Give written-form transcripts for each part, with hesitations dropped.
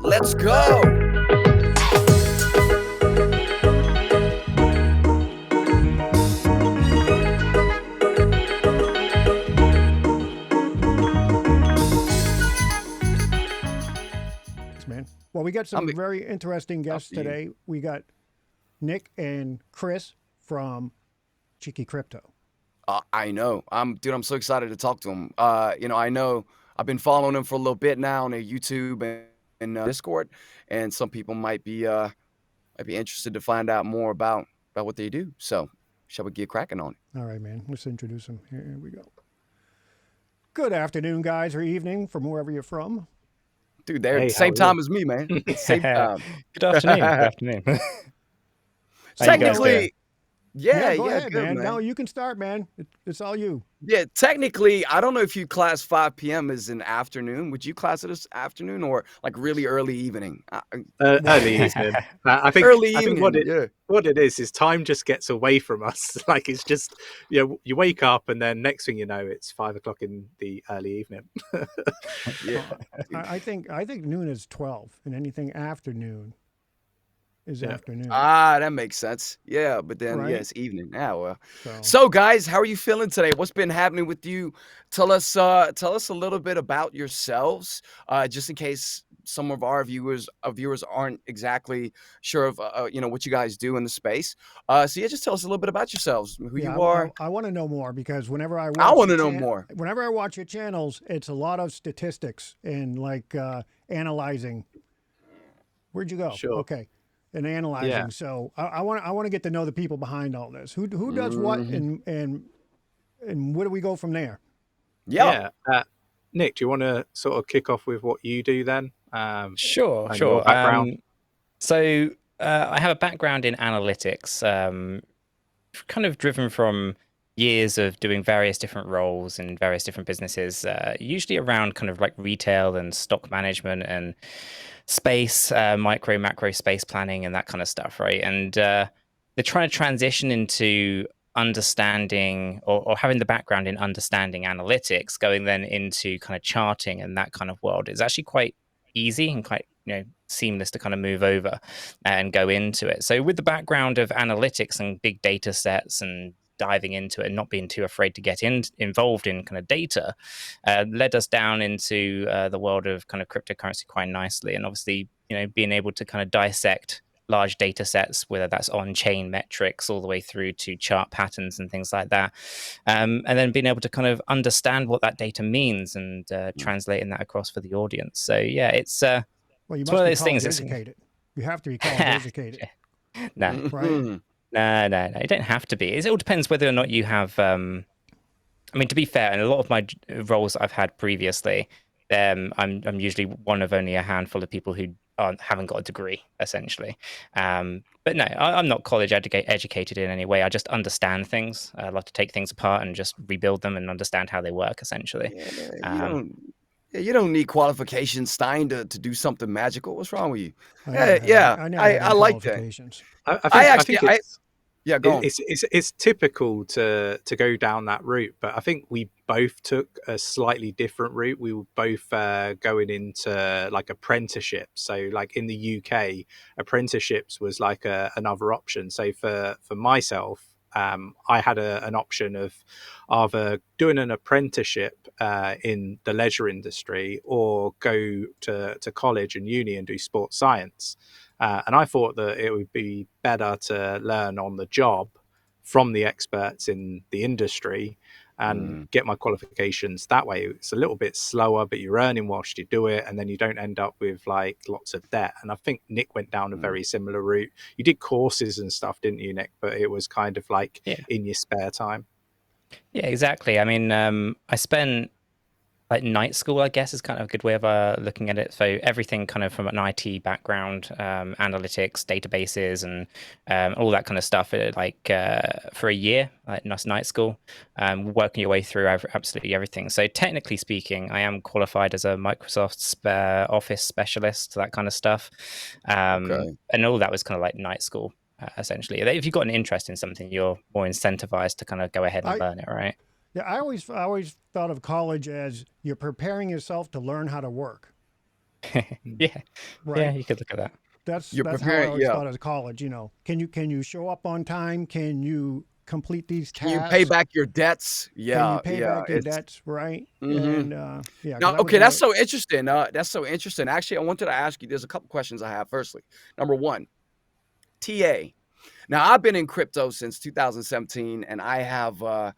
Let's go. Man. Well, we got some very interesting guests today. We got Nick and Chris from Cheeky Crypto. I know. I'm so excited to talk to him. I know I've been following him for a little bit now on YouTube and Discord, and some people might be interested to find out more about what they do. So, shall we get cracking on it? All right, man. Let's introduce him. Here we go. Good afternoon, guys, or evening from wherever you're from. Dude, they're same time as me, man. Same time. Good afternoon. Good afternoon. Technically, go ahead, man. No, you can start, man. It's all you. Yeah, technically, I don't know if you class 5 p.m. as an afternoon. Would you class it as afternoon or like really early evening? Early evening. I think early evening. What it is time just gets away from us. Like it's just you wake up and then next thing you know it's 5 o'clock in the early evening. Yeah, I think noon is 12, and anything after noon is afternoon. That makes sense. Yeah, but then it's evening. Yeah, well. So guys, how are you feeling today? What's been happening with you? Tell us a little bit about yourselves, just in case some of our viewers aren't exactly sure of what you guys do in the space. Just tell us a little bit about yourselves, who you are. I want to know more because whenever I want to know more. Whenever I watch your channels, it's a lot of statistics and like analyzing. Where'd you go? Sure. Okay. And analyzing. Yeah. So I want to get to know the people behind all this. Who does what and where do we go from there? Yeah. Nick, do you want to sort of kick off with what you do then? Sure. Your background? I have a background in analytics, kind of driven from years of doing various different roles in various different businesses, usually around kind of like retail and stock management and space, micro, macro space planning and that kind of stuff, right? And they're trying to transition into understanding or having the background in understanding analytics, going then into kind of charting and that kind of world. It's actually quite easy and quite seamless to kind of move over and go into it. So with the background of analytics and big data sets and diving into it and not being too afraid to get involved in kind of data led us down into the world of kind of cryptocurrency quite nicely. And obviously, being able to kind of dissect large data sets, whether that's on-chain metrics all the way through to chart patterns and things like that. And then being able to kind of understand what that data means and translating that across for the audience. So yeah, it's well, you it's must one of be those things. Educated. You have to be college educated. No, right? No, you don't have to be. It all depends whether or not you have. I mean, to be fair, in a lot of my roles that I've had previously, I'm usually one of only a handful of people who haven't got a degree, essentially. But no, I'm not college educated in any way. I just understand things. I like to take things apart and just rebuild them and understand how they work, essentially. You don't need qualifications, Stein, to do something magical. What's wrong with you? I like that. I think it's go on. It's typical to go down that route, but I think we both took a slightly different route. We were both going into like apprenticeship. So like in the UK, apprenticeships was like another option. So for myself, I had an option of either doing an apprenticeship in the leisure industry or go to college and uni and do sports science. And I thought that it would be better to learn on the job from the experts in the industry and get my qualifications that way. It's a little bit slower, but you're earning whilst you do it, and then you don't end up with like lots of debt. And I think Nick went down a very similar route. You did courses and stuff, didn't you, Nick? But it was kind of like in your spare time. Yeah, exactly. I mean, I spent like night school, I guess, is kind of a good way of looking at it. So everything kind of from an IT background, analytics, databases, and all that kind of stuff. For a year, like night school, working your way through absolutely everything. So technically speaking, I am qualified as a Microsoft Office specialist, that kind of stuff. And all that was kind of like night school, essentially. If you've got an interest in something, you're more incentivized to kind of go ahead and learn it, right? Yeah, I always thought of college as you're preparing yourself to learn how to work. Yeah, right? you could look at that. That's You're how I preparing, always yeah. thought as college. Can you show up on time? Can you complete these Can you pay tasks? back your debts? Can you Yeah, pay yeah, back your it's debts? Right? mhm. And yeah, because Now, I was okay, that's always so interesting, that's so interesting. Actually, I wanted to ask you, there's a couple questions I have. Firstly, number 1, TA. Now, I've been in crypto since 2017, and I have, I've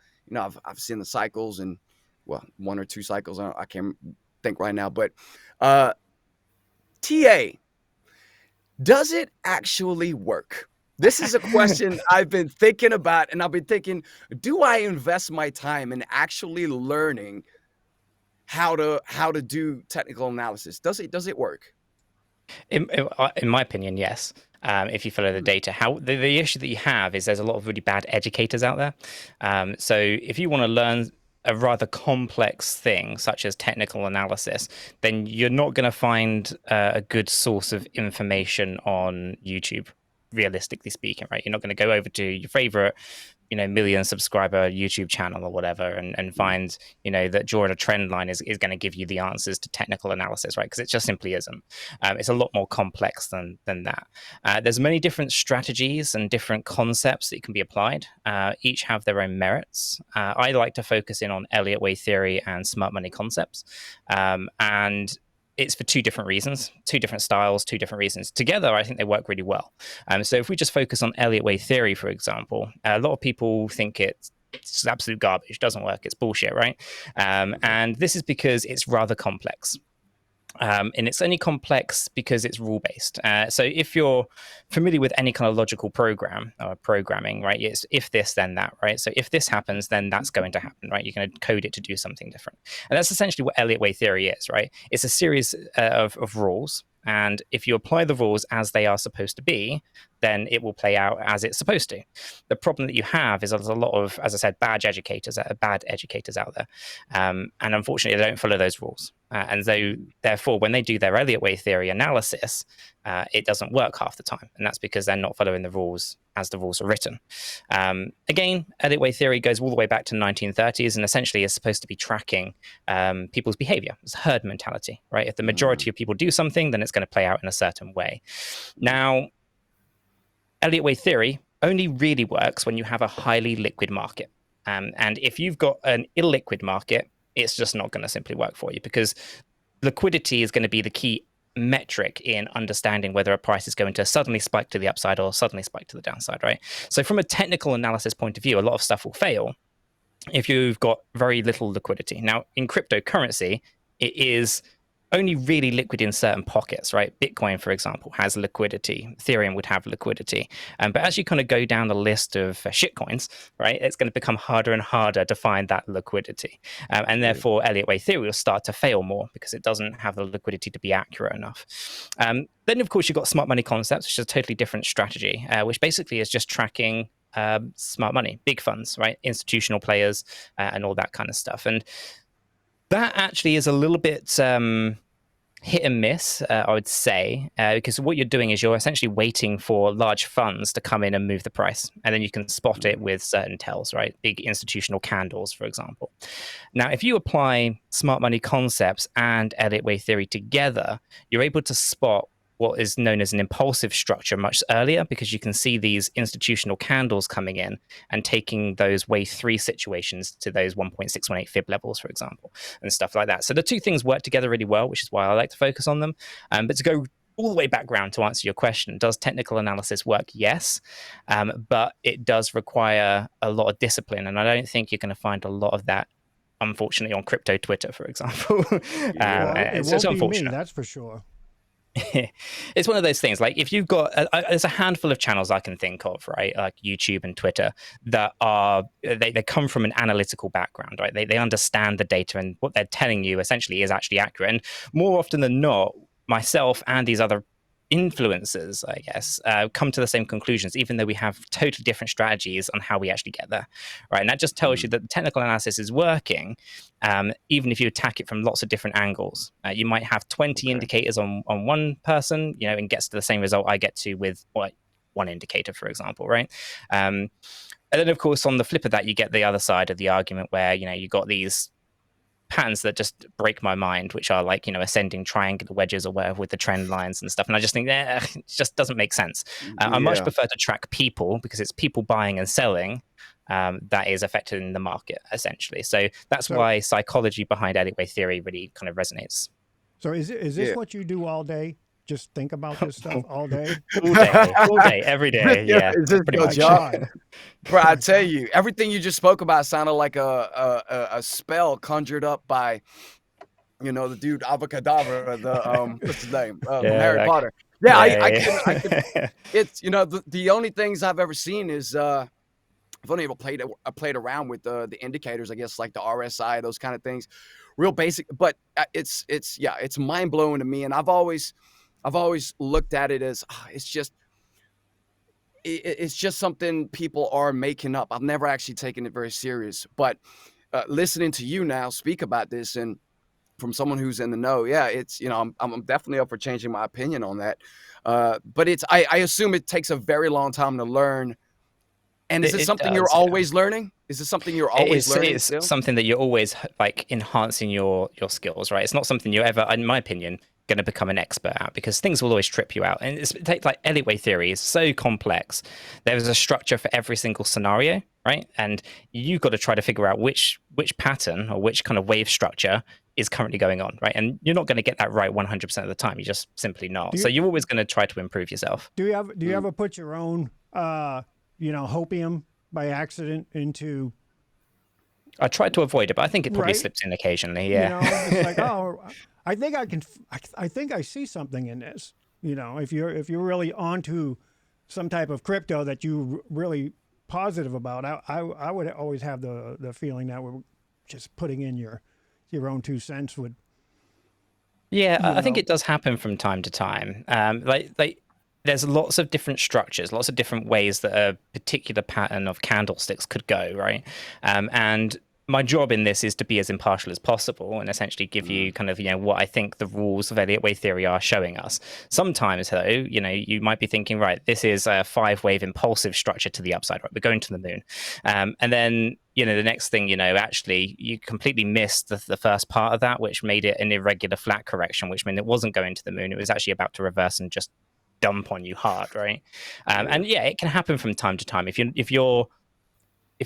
seen the cycles and, well, 1 or 2 cycles, I can't think right now, but, uh, TA, does it actually work? This is a question I've been thinking about, and I've been thinking, do I invest my time in actually learning how to do technical analysis? Does it work? In my opinion, yes. If you follow the Hmm, data, how the issue that you have is there's a lot of really bad educators out there. So if you want to learn a rather complex thing such as technical analysis, then you're not going to find a good source of information on YouTube. Realistically speaking, right? You're not going to go over to your favorite million subscriber YouTube channel or whatever and hmm, find that drawing a trend line is going to give you the answers to technical analysis, right? Because it just simply isn't. It's a lot more complex than that. There's many different strategies and different concepts that can be applied. Each have their own merits. I like to focus in on Elliott wave theory and smart money concepts, and it's for two different reasons, two different styles, two different reasons. Together, I think they work really well. So if we just focus on Elliott wave theory, for example, a lot of people think it's absolute garbage, doesn't work, it's bullshit, right? okay. And this is because it's rather complex. And it's only complex because it's rule based. So if you're familiar with any kind of logical program or programming, right, it's if this, then that, right? So if this happens, then that's going to happen, right? You're going to code it to do something different. And that's essentially what Elliott wave theory is, right? It's a series of rules. And if you apply the rules as they are supposed to be, then it will play out as it's supposed to. The problem that you have is there's a lot of, as I said, bad educators out there. And unfortunately, they don't follow those rules. And so, therefore, when they do their Elliott wave theory analysis, it doesn't work half the time. And that's because they're not following the rules as the rules are written. Again, Elliott wave theory goes all the way back to the 1930s and essentially is supposed to be tracking people's behavior. It's herd mentality, right? If the majority of people do something, then it's going to play out in a certain way. Now, Elliott wave theory only really works when you have a highly liquid market. And if you've got an illiquid market, it's just not going to simply work for you because liquidity is going to be the key metric in understanding whether a price is going to suddenly spike to the upside or suddenly spike to the downside, right? So from a technical analysis point of view, a lot of stuff will fail if you've got very little liquidity. Now, in cryptocurrency, it is only really liquid in certain pockets, right? Bitcoin, for example, has liquidity. Ethereum would have liquidity. But as you kind of go down the list of shitcoins, right, it's going to become harder and harder to find that liquidity. And therefore, Elliott wave theory will start to fail more because it doesn't have the liquidity to be accurate enough. Then, of course, you've got smart money concepts, which is a totally different strategy, which basically is just tracking smart money, big funds, right? Institutional players and all that kind of stuff. And that actually is a little bit hit and miss, I would say, because what you're doing is you're essentially waiting for large funds to come in and move the price. And then you can spot it with certain tells, right? Big institutional candles, for example. Now, if you apply smart money concepts and Elliott wave theory together, you're able to spot what is known as an impulsive structure much earlier because you can see these institutional candles coming in and taking those wave 3 situations to those 1.618 fib levels, for example, and stuff like that. So the two things work together really well, which is why I like to focus on them. But to go all the way background to answer your question, does technical analysis work? Yes, but it does require a lot of discipline, and I don't think you're going to find a lot of that, unfortunately, on crypto Twitter, for example. well, it So it's won't be me, unfortunate. that's for sure. It's one of those things. Like if you've got, there's a handful of channels I can think of, right? Like YouTube and Twitter that are they come from an analytical background, right? They understand the data and what they're telling you essentially is actually accurate. And more often than not, myself and these other influencers, I guess, come to the same conclusions, even though we have totally different strategies on how we actually get there, right? And that just tells you that the technical analysis is working, even if you attack it from lots of different angles. You might have 20 indicators on one person, and gets to the same result I get to with one indicator, for example, right? And then, of course, on the flip of that, you get the other side of the argument where, you got these patterns that just break my mind, which are like, ascending triangular wedges or whatever with the trend lines and stuff. And I just think, it just doesn't make sense. I much prefer to track people, because it's people buying and selling that is affecting the market, essentially. So that's why psychology behind alleyway theory really kind of resonates. So is this what you do all day? Just think about this stuff all day? All day, every day. Yeah, Is this your job? Bro, I tell you, everything you just spoke about sounded like a spell conjured up by, the dude Avocadabra, the what's his name, from Harry Potter. Yeah, I can. It's the only things I've ever seen is I've only ever played around with the indicators, I guess, like the RSI, those kind of things, real basic. But it's mind blowing to me, and I've always looked at it as it's just something people are making up. I've never actually taken it very serious, but listening to you now speak about this, and from someone who's in the know, it's I'm definitely up for changing my opinion on that. But I assume it takes a very long time to learn. And is it something you're always learning? Is this something you're always learning? It's something that you're always like enhancing your skills, right? It's not something you're ever, in my opinion, going to become an expert at, because things will always trip you out. And it's like alleyway theory is so complex. There's a structure for every single scenario, right? And you've got to try to figure out which pattern or which kind of wave structure is currently going on, right? And you're not going to get that right 100% of the time. You're just simply not. So you're always going to try to improve yourself. Do you ever put your own hopium by accident into? I try to avoid it, but I think it probably slips in occasionally. Yeah. It's like, I think I see something in this. If you're really onto some type of crypto that you really positive about, I would always have the feeling that we're just putting in your own 2 cents would. Yeah, I think it does happen from time to time. Like there's lots of different structures, lots of different ways that a particular pattern of candlesticks could go, right? And my job in this is to be as impartial as possible and essentially give you kind of, what I think the rules of alleyway theory are showing us. Sometimes, though, you might be thinking, right, this is a 5-wave impulsive structure to the upside, right? We're going to the moon. And then, the next thing, actually, you completely missed the first part of that, which made it an irregular flat correction, which meant it wasn't going to the moon. It was actually about to reverse and just dump on you hard, right? And it can happen from time to time. If you're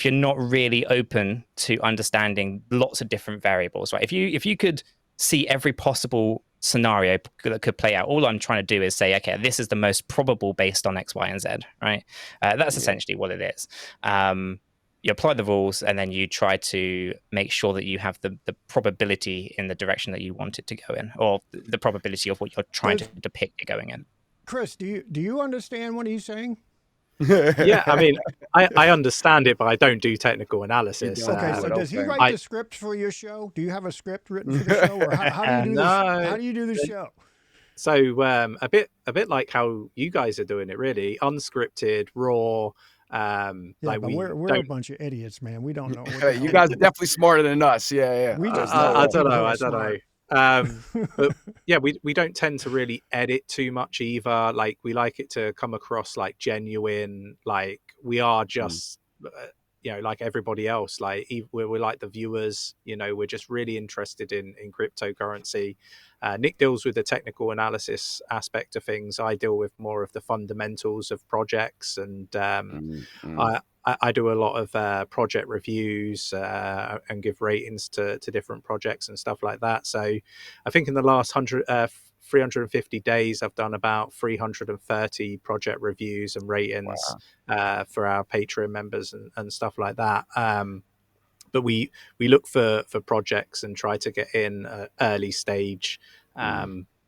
not really open to understanding lots of different variables, right? If you could see every possible scenario that could play out, all I'm trying to do is say, okay, this is the most probable based on X, Y, and Z, right? That's essentially what it is. You apply the rules, and then you try to make sure that you have the probability in the direction that you want it to go in, or the probability of what you're trying to depict it going in. Chris, do you understand what he's saying? Yeah, I mean, I understand it, but I don't do technical analysis. Okay, so does he write the script for your show? Do you have a script written for the show, or how do you do this? How do you do the show? So a bit like how you guys are doing it, really unscripted, raw. But we're a bunch of idiots, man. We don't know. You guys are definitely smarter than us. Yeah. We just I don't know. But yeah, we don't tend to really edit too much either. Like, we like it to come across like genuine, like we are just like everybody else. Like we're like the viewers, we're just really interested in cryptocurrency. Nick deals with the technical analysis aspect of things. I deal with more of the fundamentals of projects, and I do a lot of project reviews and give ratings to different projects and stuff like that. So I think in the last 350 days, I've done about 330 project reviews and ratings for our Patreon members and stuff like that. But we look for projects and try to get in early stage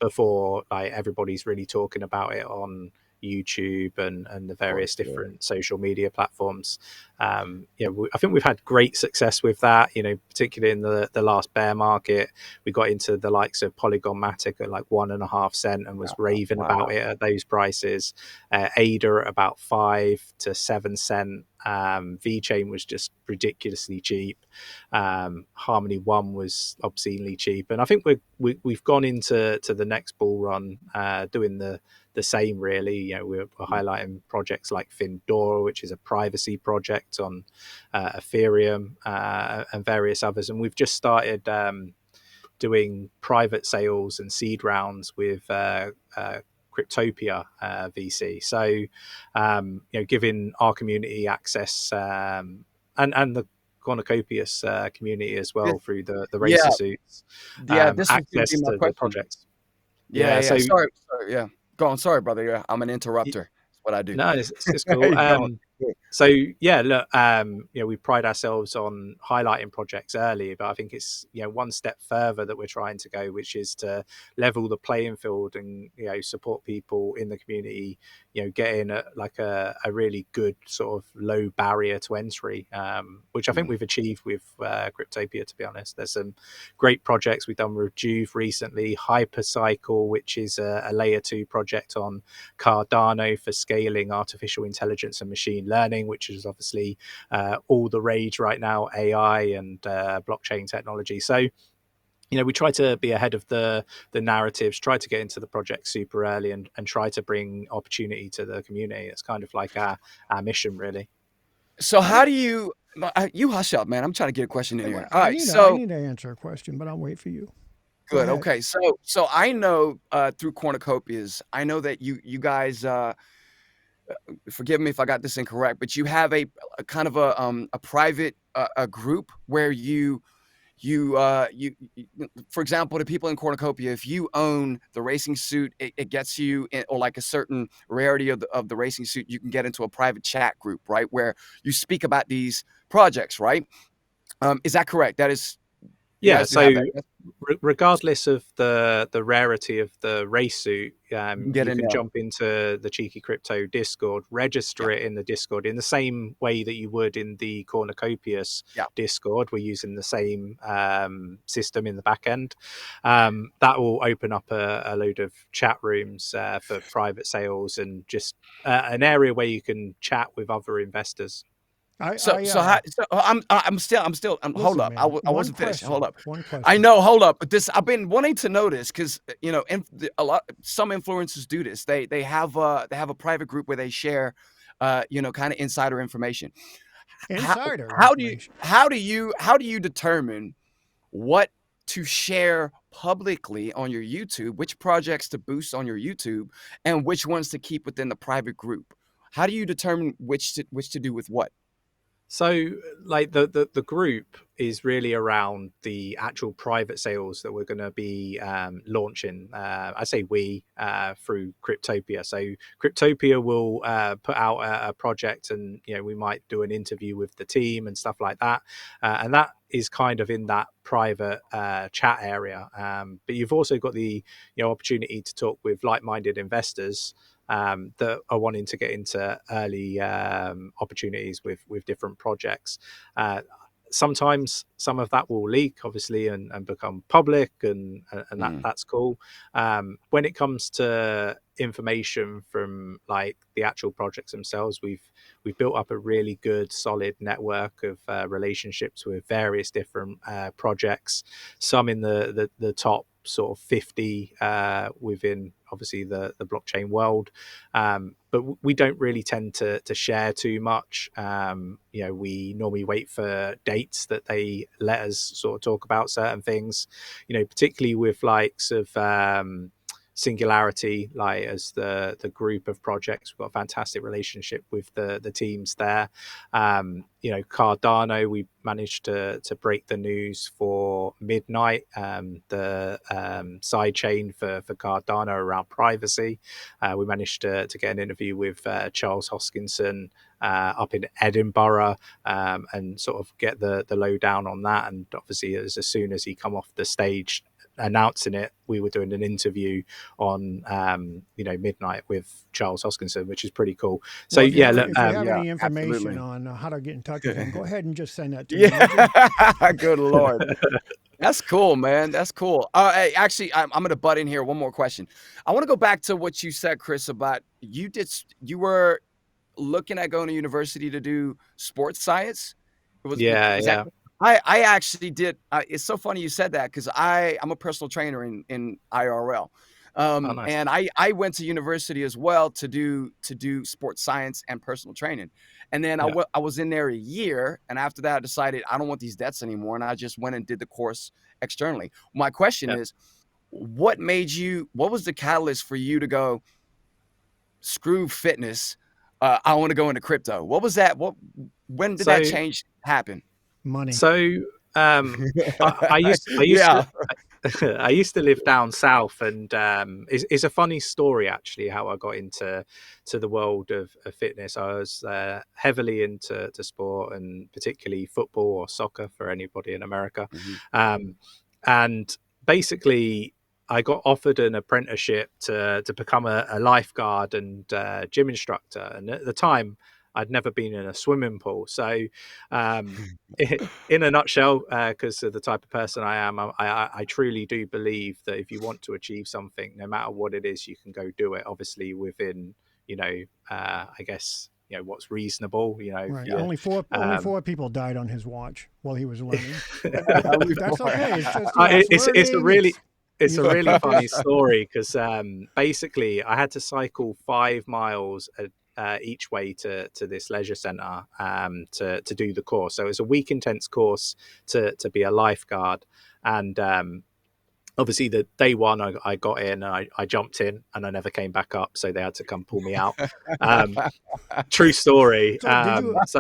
before like everybody's really talking about it on YouTube and the various different social media platforms. I think we've had great success with that, particularly in the last bear market. We got into the likes of Polygon Matic at like 1.5 cent and was raving about it at those prices. ADA at about 5 to 7 cent. VeChain was just ridiculously cheap. Harmony One was obscenely cheap, and I think we've gone into the next bull run doing the same. Really, we're highlighting projects like Findora, which is a privacy project on Ethereum, and various others, and we've just started doing private sales and seed rounds with Cryptopia VC. So, giving our community access and the Cornucopias community as well through the Yeah, racer suits, yeah. This was going to be access my to the question. projects. Yeah, So yeah. Sorry. Yeah. Go on. Sorry, brother. Yeah, I'm an interrupter. That's what I do. no, it's cool. Go on. So yeah, look, we pride ourselves on highlighting projects early, but I think it's one step further that we're trying to go, which is to level the playing field and support people in the community, getting a really good sort of low barrier to entry, which I think we've achieved with Cryptopia. To be honest, there's some great projects we've done with Juve recently, Hypercycle, which is a layer 2 project on Cardano for scaling artificial intelligence and machine learning, which is obviously all the rage right now, AI and blockchain technology. So we try to be ahead of the narratives, try to get into the project super early, and try to bring opportunity to the community. It's kind of like our mission, really. So how do you you hush up, man? I'm trying to get a question in here. All I right. need So to answer a question, but I'll wait for you. Go good. ahead. Okay. So I know through cornucopias, I know that you guys forgive me if I got this incorrect, but you have a kind of a private a group where you for example, the people in cornucopia, if you own the racing suit, it gets you in, or like a certain rarity of the racing suit, you can get into a private chat group, right, where you speak about these projects, right? Is that correct? That is, you Yeah, guys do so have that. Yes? regardless of the rarity of the race suit, You can get you in can there. jump into the Cheeky Crypto Discord, register Yeah, it in the Discord in the same way that you would in the Cornucopias yeah. Discord. We're using the same system in the back end. That will open up a load of chat rooms for private sales and just an area where you can chat with other investors. So I'm still hold Listen, up. man. I One wasn't finished. Hold question. up. One I question. know. Hold up. But this I've been wanting to know this because a lot some influencers do this. They have a private group where they share kind of insider information. How Insider how do you information. how do you determine what to share publicly on your YouTube, which projects to boost on your YouTube, and which ones to keep within the private group? How do you determine which to do with what? So, like the group is really around the actual private sales that we're going to be launching. I say we through Cryptopia. So Cryptopia will put out a project, and we might do an interview with the team and stuff like that, and that is kind of in that private chat area. But you've also got the opportunity to talk with like-minded investors that are wanting to get into early opportunities with different projects. Sometimes some of that will leak, obviously, and become public, and that's cool. When it comes to information from like the actual projects themselves, we've built up a really good, solid network of relationships with various different projects. Some in the top sort of 50 within obviously the blockchain world, but we don't really tend to share too much. We normally wait for dates that they let us sort of talk about certain things, particularly with likes of Singularity, like as the group of projects. We've got a fantastic relationship with the teams there. Cardano, we managed to break the news for midnight, the side chain for Cardano around privacy. We managed to get an interview with Charles Hoskinson up in Edinburgh, and sort of get the lowdown on that. And obviously, as soon as he come off the stage announcing it, we were doing an interview on midnight with Charles Hoskinson, which is pretty cool. So Well, if you yeah, have, look, if you have Yeah, any information absolutely. on how to get in touch with him, go ahead and just send that to me. Would you? Yeah, good lord. That's cool, man. That's cool. Hey, actually, I'm going to butt in here. One more question. I want to go back to what you said, Chris, about you were looking at going to university to do sports science? Yeah, Was that? yeah. I actually did. It's so funny you said that because I'm a personal trainer in IRL, Oh, nice. and I went to university as well to do sports science and personal training, and then Yeah, I was in there a year, and after that I decided I don't want these debts anymore, and I just went and did the course externally. My question yeah. is, what made you? What was the catalyst for you to go? Screw fitness. I want to go into crypto. What was that? When did that So, change happen? Money. so I used to Yeah. I used to live down south, and it's a funny story actually how I got into the world of fitness. I was heavily into sport, and particularly football or soccer for anybody in America, Mhm. and basically I got offered an apprenticeship to become a lifeguard and gym instructor, and at the time I'd never been in a swimming pool, so um, in a nutshell, because of the type of person I am, I truly do believe that if you want to achieve something, no matter what it is, you can go do it. Obviously, within I guess what's reasonable. Right. Yeah. Only Um, four people died on his watch while he was learning. Only That's four. okay. It's just it's a learning. really it's You a know. really funny story because basically I had to cycle 5 miles each way to this leisure centre to do the course. So it was a week intense course to be a lifeguard, and obviously the day one I got in and I jumped in and I never came back up, so they had to come pull me out. True story. So did you So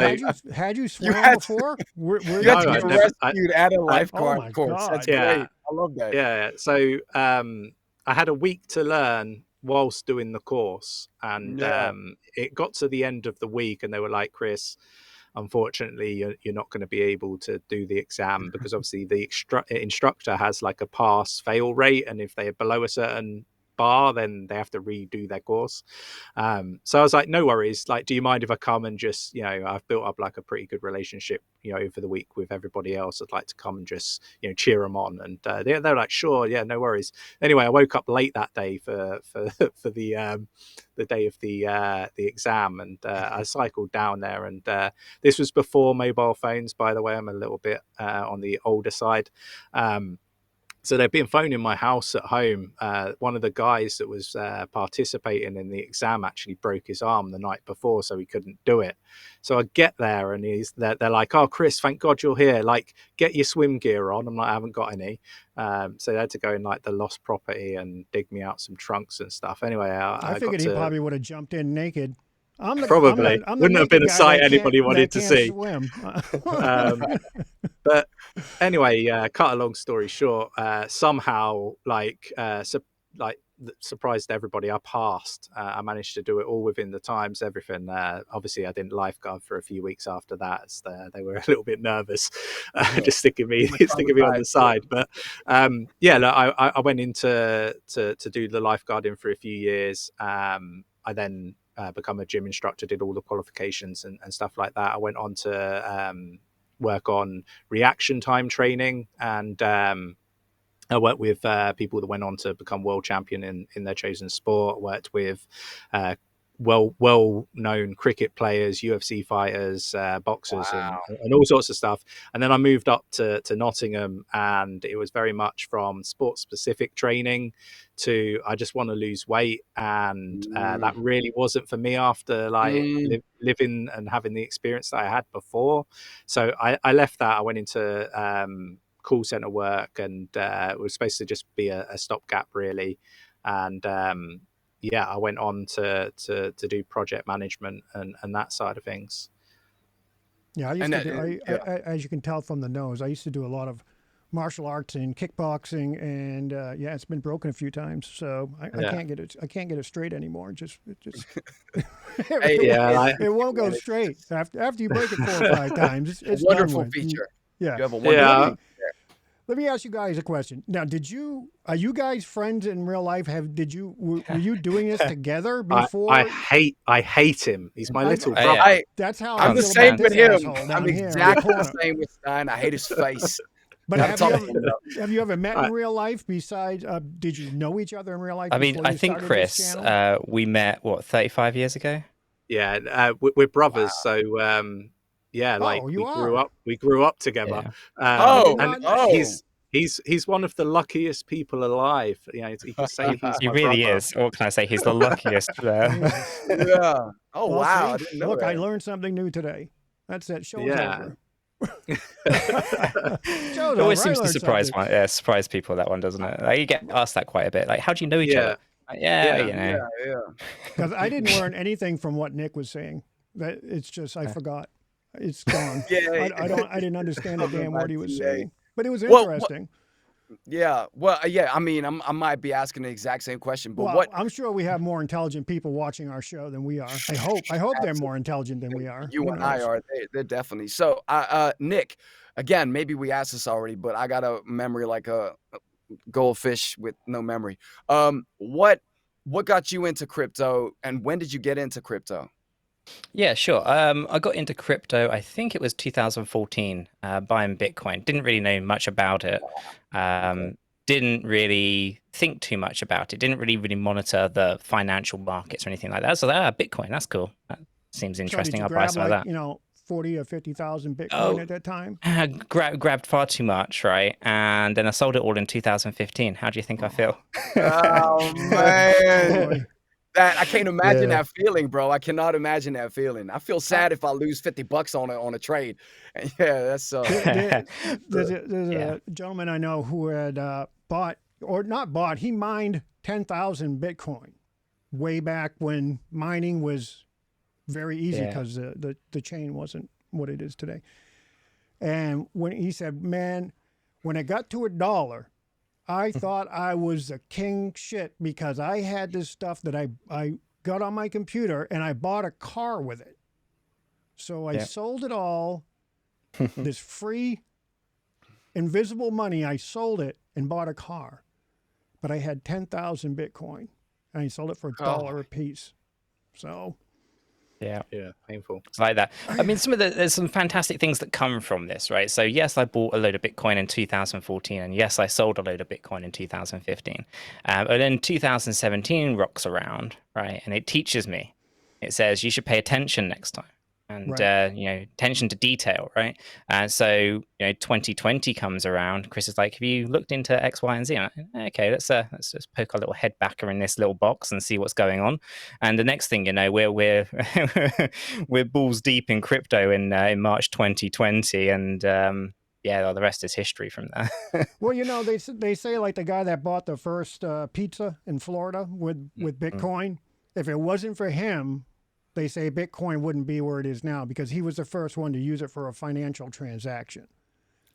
had you You swam had to, before? Were you you had no, to I get you? never. rescued at a Oh lifeguard my course. That's God. Yeah, great. I love that. yeah. So I had a week to learn whilst doing the course, and Yeah. it got to the end of the week, and they were like, "Chris, unfortunately, you're not going to be able to do the exam because obviously the instructor has like a pass fail rate, and if they're below a certain bar, then they have to redo their course." So I was like, no worries. Like, do you mind if I come and just, I've built up like a pretty good relationship, over the week with everybody else. I'd like to come and just, cheer them on. And they're like, sure, yeah, no worries. Anyway, I woke up late that day for for the day of the exam, and I cycled down there. And this was before mobile phones, by the way. I'm a little bit on the older side. So they've been phoning my house at home. One of the guys that was participating in the exam actually broke his arm the night before, so he couldn't do it. So I get there and they're like, "Oh, Chris, thank God you're here. Like, get your swim gear on." I'm like, "I haven't got any." So they had to go in like the lost property and dig me out some trunks and stuff. Anyway, I I got figured he to probably would have jumped in naked. probably I'm the wouldn't have been naked a guy sight anybody that wanted to can't see. swim. Um, but anyway, cut a long story short, somehow surprised everybody, I passed. I managed to do it all within the times, everything. Obviously I didn't lifeguard for a few weeks after that, as they were a little bit nervous, just sticking me on the side. But look, I went into to do the lifeguarding for a few years. I then become a gym instructor, did all the qualifications and stuff like that. I went on to work on reaction time training, and I worked with people that went on to become world champion in their chosen sport. I worked with well known cricket players, UFC fighters, boxers, Wow. and all sorts of stuff. And then I moved up to Nottingham, and it was very much from sport specific training to I just want to lose weight, and that really wasn't for me after living and having the experience that I had before. So I left that. I went into call center work, and it was supposed to just be a stopgap really. And I went on to do project management and that side of things. Yeah, I used And to that, do. yeah. As you can tell from the nose, I used to do a lot of martial arts and kickboxing, and it's been broken a few times, so I Yeah. can't get it. I can't get it straight anymore. It just Hey, it won't go straight after you break it 4 or 5 times. It's done wonderful with. feature. Yeah. You have a Well, wonderful Yeah. let me ask you guys a question. Now, are you guys friends in real life? Were you doing this together before? I hate him. He's my little yeah. brother. That's how I'm I the feel same about with this him. asshole down I'm here in the exactly the corner. same with Stein. I hate his face. But I'm have you telling you. have you ever met I- in real life? Besides, did you know each other in real life? I mean, before I you think started this Chris, channel? we met 35 years ago. Yeah, we're brothers, Wow. so yeah, like Oh, you are. we grew up together, Yeah. I did Oh, and not. oh. he's one of the luckiest people alive. You know, you could say he's He my really brother. is. What can I say? He's the luckiest there. Jesus. Yeah. Oh, Well, wow, I see, didn't know look, I that. learned something new today. That's it. Show's Yeah. over. It Show's always over. I seems to learned surprise something. surprise people, that one, doesn't it? Like, you get asked that quite a bit. Like, how do you know each Yeah, other? Like, yeah, yeah, you know. Yeah, yeah. Because I didn't learn anything from what Nick was saying. That it's just I forgot. It's gone. Yeah. I didn't understand a Talking damn about word he was TA. saying. But it was Well, interesting. yeah. Well, yeah, I mean, I might be asking the exact same question, but Well, what I'm sure we have more intelligent people watching our show than we are. I hope. I hope they're more intelligent than we are. you Who and I knows? are, they're definitely. So, Nick, again, maybe we asked this already, but I got a memory like a goldfish with no memory. What got you into crypto, and when did you get into crypto? Yeah, sure. I got into crypto, I think it was 2014, buying Bitcoin. Didn't really know much about it. Okay. Didn't really think too much about it. Didn't really monitor the financial markets or anything like that. So, Bitcoin, that's cool. That seems So did interesting. you I'll buy grab some of like that. 40 or 50,000 Bitcoin Oh, at that time? grabbed far too much, right? And then I sold it all in 2015. How do you think I feel? Oh Oh man. boy. That I can't imagine Yeah. that feeling, bro. I cannot imagine that feeling. I feel sad if I lose $50 on a trade. Yeah, that's There's Yeah. a gentleman I know who had bought, or not bought, he mined 10,000 Bitcoin way back when mining was very easy Yeah. because the chain wasn't what it is today. And when he said, man, when it got to $1, I thought I was the king shit because I had this stuff that I got on my computer and I bought a car with it. So I Yeah. sold it all, this free invisible money, I sold it and bought a car. But I had 10,000 Bitcoin and I sold it for $1 a piece. So Yeah. yeah, painful. It's like that. I mean, there's some fantastic things that come from this, right? So yes, I bought a load of Bitcoin in 2014, and yes, I sold a load of Bitcoin in 2015. But then 2017 rocks around, right? And it teaches me. It says you should pay attention next time, and Right. attention to detail, right? So 2020 comes around. Chris is like, "Have you looked into X, Y, and Z?" I'm like, okay, let's just poke our little head back in this little box and see what's going on. And the next thing you know, we're we're balls deep in crypto in March 2020, and yeah, the rest is history from there. Well, they say like the guy that bought the first pizza in Florida with Bitcoin, if it wasn't for him, they say Bitcoin wouldn't be where it is now because he was the first one to use it for a financial transaction.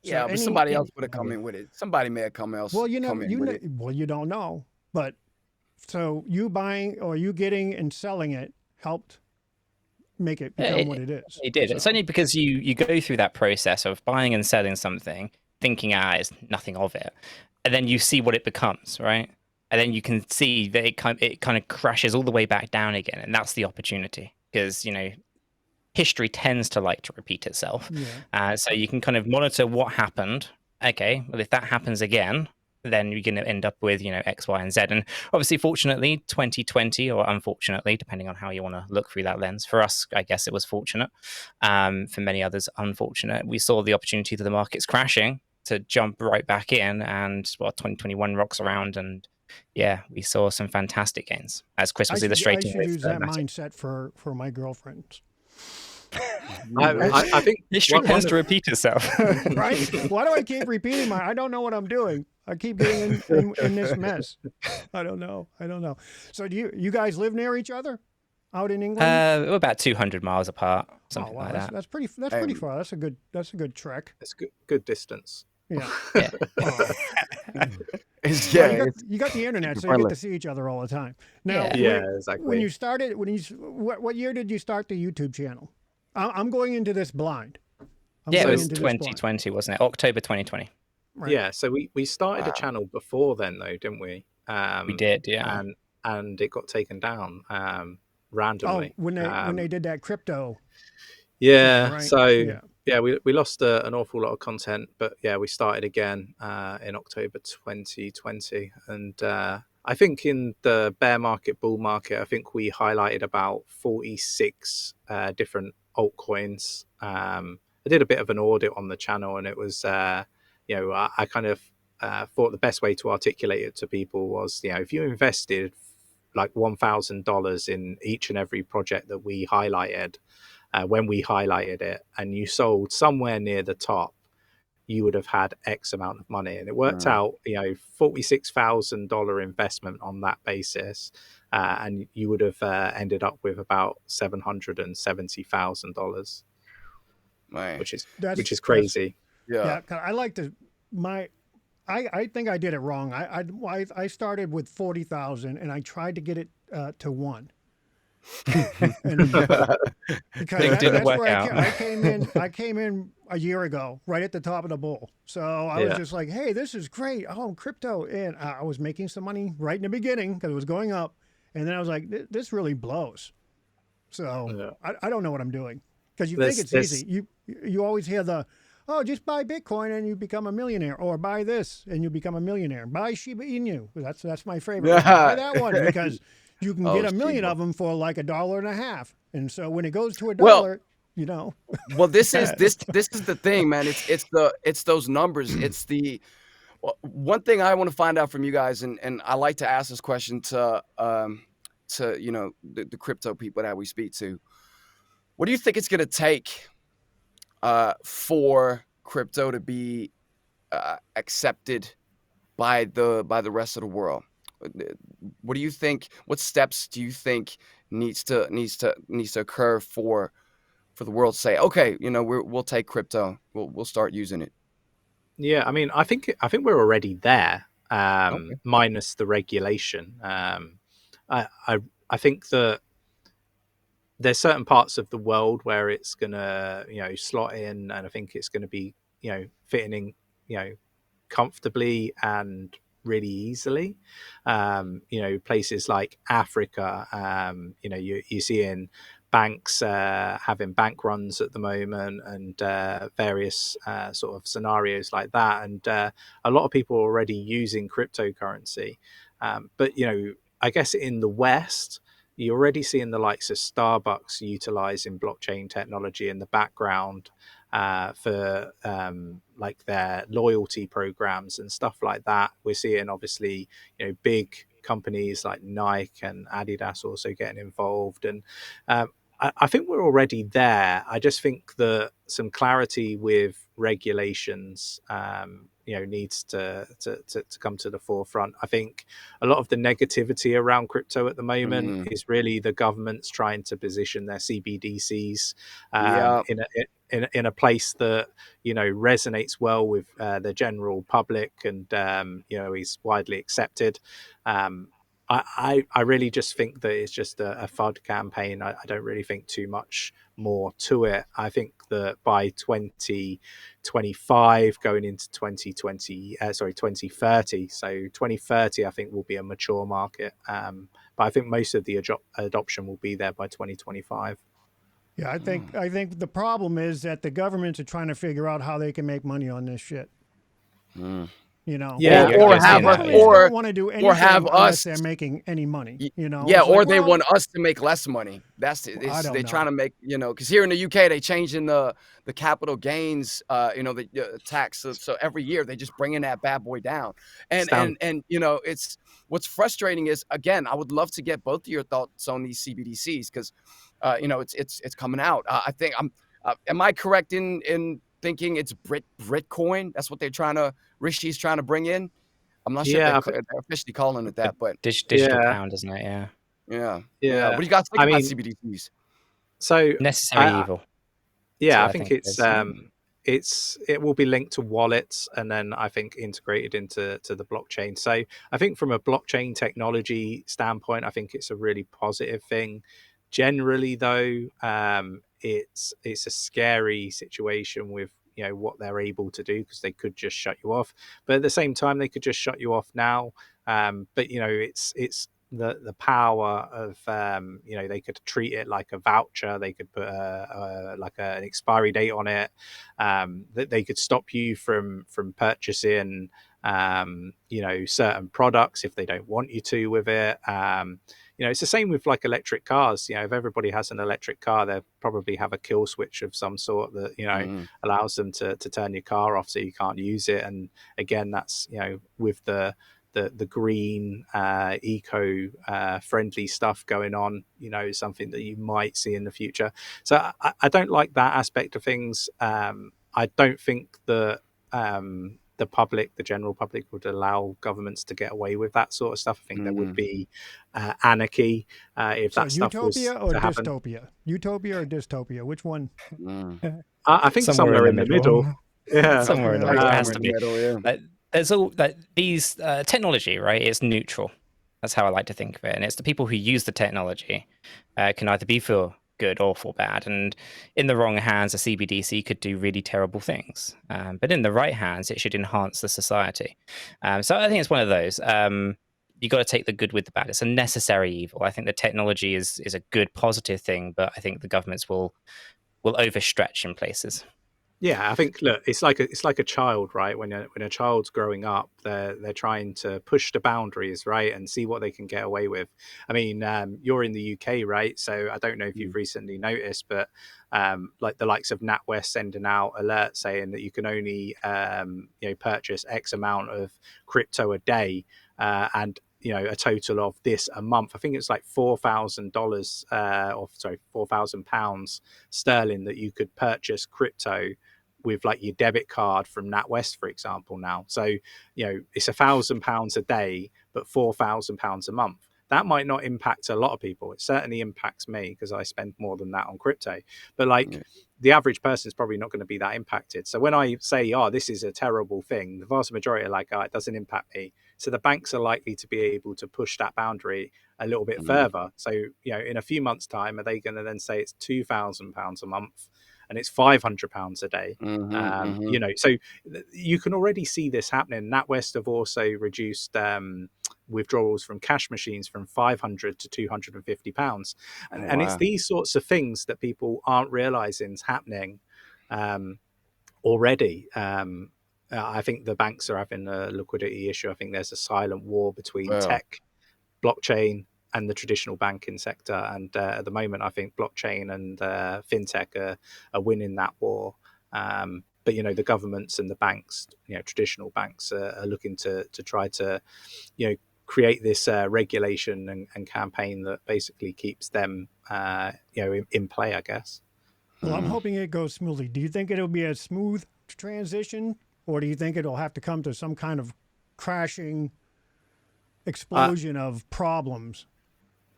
So yeah, but somebody else would have come in with it. Somebody may have come in with it. well, you don't know, but so you buying or you getting and selling it helped make it become what it is. It did. So, It's only because you go through that process of buying and selling something, thinking, it's nothing of it, and then you see what it becomes, right? And then you can see that it kind of crashes all the way back down again, and that's the opportunity because history tends to like to repeat itself. yeah. So you can kind of monitor what happened. Okay, well, if that happens again, then you're going to end up with X, Y, and Z. And obviously, fortunately, 2020, or unfortunately, depending on how you want to look through that lens, for us, I guess it was fortunate. For many others, unfortunate. We saw the opportunity that the market's crashing to jump right back in, and 2021 rocks around, and yeah, we saw some fantastic gains, as Chris was I illustrating should with use that Matic. mindset for my girlfriends. I think History one tends of to repeat itself. Right? Why do I keep repeating I don't know what I'm doing. I keep getting in this mess. I don't know. So do you guys live near each other out in England? We're about 200 miles apart, Oh something wow, like that. that's pretty far. That's a good trek. it's good distance. Yeah. Yeah. Oh. It's, Well, yeah, you got the internet, so you friendly. get to see each other all the time. Now, Yeah. Yeah, when exactly. you started, what year did you start the YouTube channel? I'm going into this blind. Yeah, it going was into this blind. 2020, wasn't it? October 2020. Right. Yeah, so we started a Wow. channel before then, though, didn't we? We did, yeah. And it got taken down Oh, randomly. when they did that crypto. Yeah, Right. so Yeah. yeah, we lost an awful lot of content, but yeah, we started again in October 2020, and I I think in the bear market, bull market, I think we highlighted about 46 different altcoins. I did a bit of an audit on the channel, and it was, I kind of thought the best way to articulate it to people was, if you invested like $1,000 in each and every project that we highlighted, when we highlighted it, and you sold somewhere near the top, you would have had X amount of money. And it worked out, $46,000 investment on that basis. And you would have ended up with about $770,000, which is crazy. Yeah. I like to, I think I did it wrong. I started with 40,000 and I tried to get it to 1. And because didn't work where out. I came in a year ago, right at the top of the bull. So I was just like, hey, this is great. Oh, crypto. And I was making some money right in the beginning because it was going up. And then I was like, this really blows. So I don't know what I'm doing, because you think it's easy. You always hear just buy Bitcoin and you become a millionaire, or buy this and you become a millionaire. Buy Shiba Inu. That's my favorite. Buy that one because you can get a million of them for like $1.50. And so when it goes to $1, Well, this is the thing, man. It's those numbers. It's one thing I want to find out from you guys, and I like to ask this question to the crypto people that we speak to. What do you think it's going to take for crypto to be accepted by the rest of the world? What do you think? What steps do you think needs to occur for the world to say, okay, we'll take crypto, we'll start using it? Yeah, I mean, I think we're already there, minus the regulation. I think that there's certain parts of the world where it's gonna slot in, and I think it's going to be fitting in comfortably and really easily. Places like Africa, you see in banks having bank runs at the moment, and various sort of scenarios like that, and a lot of people are already using cryptocurrency. But I guess in the West, you're already seeing the likes of Starbucks utilizing blockchain technology in the background for like their loyalty programs and stuff like that. We're seeing obviously big companies like Nike and Adidas also getting involved, and I think we're already there. I just think that some clarity with regulations needs to come to the forefront. I think a lot of the negativity around crypto at the moment is really the government's trying to position their CBDCs in a place that resonates well with the general public, and is widely accepted. I really just think that it's just a FUD campaign. I don't really think too much more to it. I think that by 2025, going into 2030, so 2030, I think will be a mature market. But I think most of the adoption will be there by 2025. Yeah, I think the problem is that the governments are trying to figure out how they can make money on this shit. Yeah, or have us, don't want to do anything have unless us they're making any money. Yeah, or they want us to make less money. That's it. They're trying to make because here in the UK they changing the capital gains the tax. So every year they just bringing that bad boy down. And it's what's frustrating is, again, I would love to get both of your thoughts on these CBDCs, because it's coming out. I think am I correct in thinking it's Britcoin? That's what Rishi's trying to bring in. I'm not sure if they're officially calling it that, but digital pound, isn't it? Yeah. What do you guys think about CBDCs? So necessary evil. Yeah, I think it will be linked to wallets, and then I think integrated into the blockchain. So I think from a blockchain technology standpoint, I think it's a really positive thing. Generally, though, it's a scary situation with what they're able to do, because they could just shut you off. But at the same time, they could just shut you off now. But it's the power of they could treat it like a voucher. They could put like an expiry date on it. That they could stop you from purchasing certain products if they don't want you to with it. It's the same with like electric cars. If everybody has an electric car, they'll probably have a kill switch of some sort that allows them to turn your car off so you can't use it. And again, that's with the green eco friendly stuff going on, something that you might see in the future. So I don't like that aspect of things. I don't think that the general public would allow governments to get away with that sort of stuff. I think there would be anarchy if So that stuff was utopia or to happen. dystopia? Utopia or dystopia? Which one? I think somewhere in the middle. Yeah, Somewhere in the Okay, middle. It okay. has to be. Like, there's all like these technology, right? It's neutral. That's how I like to think of it, and it's the people who use the technology can either be for good or for bad. And in the wrong hands, a CBDC could do really terrible things. But in the right hands, it should enhance the society. So I think it's one of those. You got to take the good with the bad. It's a necessary evil. I think the technology is a good, positive thing, but I think the governments will overstretch in places. Yeah, I think look, it's like a child, right? When a child's growing up, they're trying to push the boundaries, right, and see what they can get away with. I mean, you're in the UK, right? So I don't know if you've recently noticed, but like the likes of NatWest sending out alerts saying that you can only purchase X amount of crypto a day, and a total of this a month. I think it's like $4,000 £4,000 sterling that you could purchase crypto with like your debit card from NatWest, for example, now. So, it's £1,000 a day, but £4,000 a month. That might not impact a lot of people. It certainly impacts me because I spend more than that on crypto. But the average person is probably not going to be that impacted. So when I say, this is a terrible thing, the vast majority are like, it doesn't impact me. So the banks are likely to be able to push that boundary a little bit further. So, in a few months' time, are they going to then say it's £2,000 a month? And it's £500 a day. So you can already see this happening. NatWest have also reduced withdrawals from cash machines from £500 to £250, and it's these sorts of things that people aren't realizing is happening already. I think the banks are having a liquidity issue. I think there's a silent war between tech, blockchain, and the traditional banking sector. And at the moment, I think blockchain and fintech are winning that war. But the governments and the banks, traditional banks, are looking to try to, create this regulation and campaign that basically keeps them, in play, I guess. Well, I'm hoping it goes smoothly. Do you think it'll be a smooth transition, or do you think it'll have to come to some kind of crashing explosion of problems?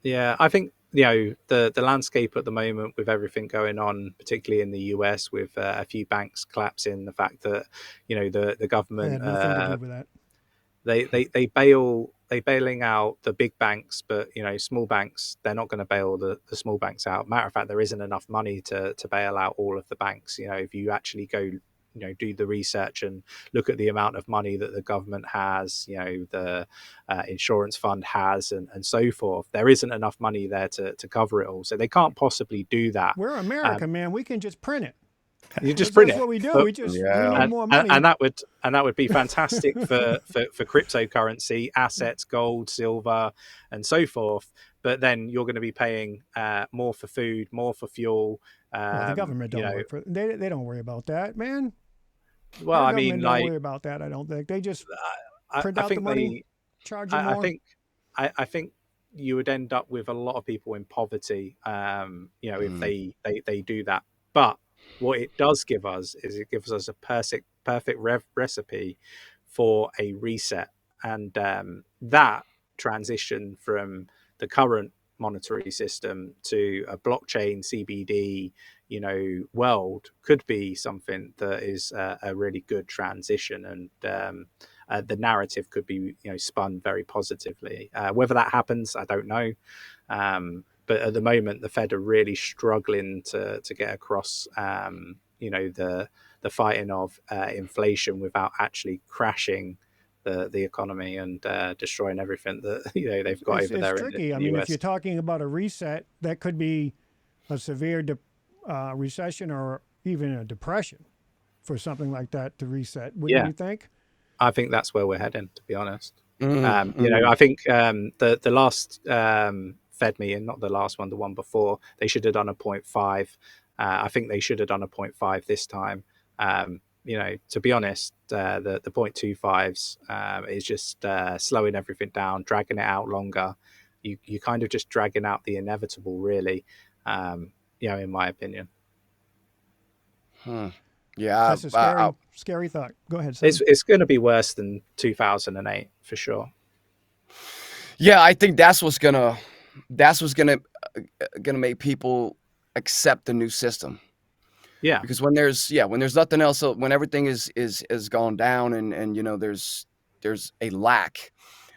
Yeah, I think the landscape at the moment with everything going on, particularly in the US, with a few banks collapsing, the fact that the government I had nothing to do with that. They bailing out the big banks, but small banks, they're not going to bail the small banks out. Matter of fact, there isn't enough money to bail out all of the banks. If you actually go do the research and look at the amount of money that the government has, the insurance fund has, and so forth, there isn't enough money there to cover it all. So they can't possibly do that. We're America, man. We can just print it. You just print That's it. what we do. But, We need more money. and that would be fantastic for cryptocurrency assets, gold, silver, and so forth. But then you're going to be paying more for food, more for fuel. Well, the government don't work for they don't worry about that, man. Well, I mean, don't worry about that. I don't think they just print out the money, charge you more. I think you would end up with a lot of people in poverty, if they do that. But what it does give us is it gives us a perfect recipe for a reset, and that transition from the current monetary system to a blockchain CBD world could be something that is a really good transition, and the narrative could be spun very positively. Whether that happens, I don't know. But at the moment, the Fed are really struggling to get across, the fighting of inflation without actually crashing the economy and destroying everything that they've got over there. It's tricky. In the I mean, US. if you're talking about a reset, that could be a severe recession or even a depression for something like that to reset. Wouldn't you think? I think that's where we're heading, to be honest. Mm, You know, mm. I think the last Fed meeting, not the last one, the one before, they should have done a 0.5. I think they should have done a 0.5 this time. You know, to be honest, the 0.25s is just slowing everything down, dragging it out longer. You kind of just dragging out the inevitable, really. You know, in my opinion. Hmm. Yeah, That's a scary thought. Go ahead, It's Sam. it's going to be worse than 2008 for sure. yeah. I think that's what's gonna make people accept the new system. Yeah, Because when there's nothing else, when everything is gone down, and there's a lack,